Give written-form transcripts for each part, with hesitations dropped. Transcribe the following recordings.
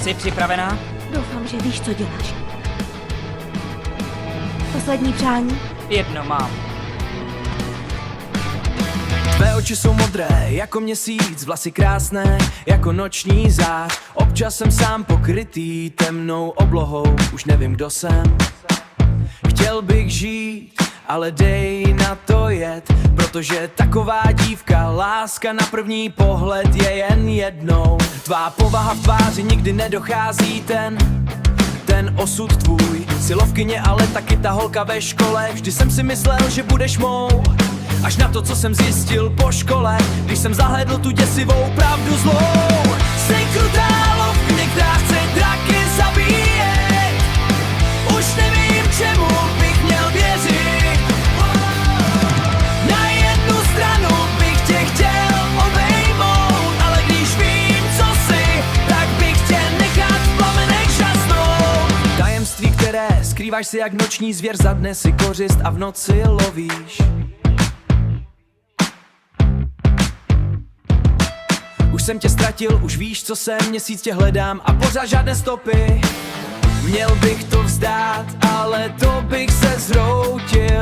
Jsi připravená? Doufám, že víš, co děláš. Poslední přání? Jedno mám. Tvé oči jsou modré jako měsíc, vlasy krásné jako noční zář. Občas jsem sám pokrytý temnou oblohou, už nevím, kdo jsem. Chtěl bych žít, ale dej na to jet, protože taková dívka, láska na první pohled je jen jednou. Tvá povaha v tváři nikdy nedochází ten osud tvůj. Silovkyně, ale taky ta holka ve škole, vždy jsem si myslel, že budeš mou. Až na to, co jsem zjistil po škole, když jsem zahlédl tu děsivou pravdu zlou. Jsi krutá lovkyně, která chce draky zabíjet. Už nevím, čemu bych měl věřit. Na jednu stranu bych tě chtěl obejmout, ale když vím, co jsi, tak bych tě nechat v plamenech žasnout. Tajemství, které skrýváš si jak noční zvěř, za dne si kořist a v noci lovíš. Už jsem tě ztratil, už víš, co jsem, měsíc tě hledám a pořád žádné stopy. Měl bych to vzdát, ale to bych se zhroutil.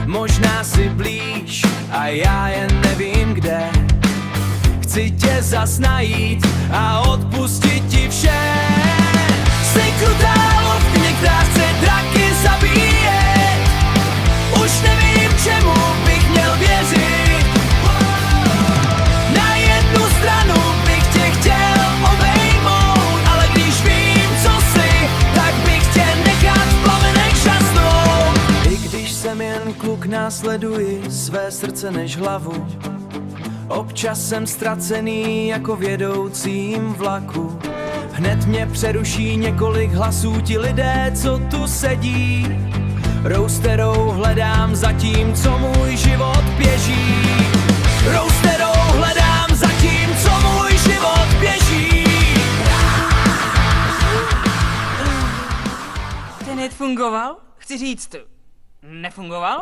Možná si blíž a já jen nevím kde. Chci tě zas najít a odpustit ti vše. Jsi krutá lovkyně, která chce draky zabíjet. Už nevím, čemu bych měl věřit. Kluk, následuji své srdce než hlavu. Občas jsem ztracený jako v jedoucím vlaku. Hned mě přeruší několik hlasů, ti lidé, co tu sedí. Rousterou hledám za tím, co můj život běží. Rousterou hledám za tím, co můj život běží. Ten hit fungoval? Chci říct, nefungoval?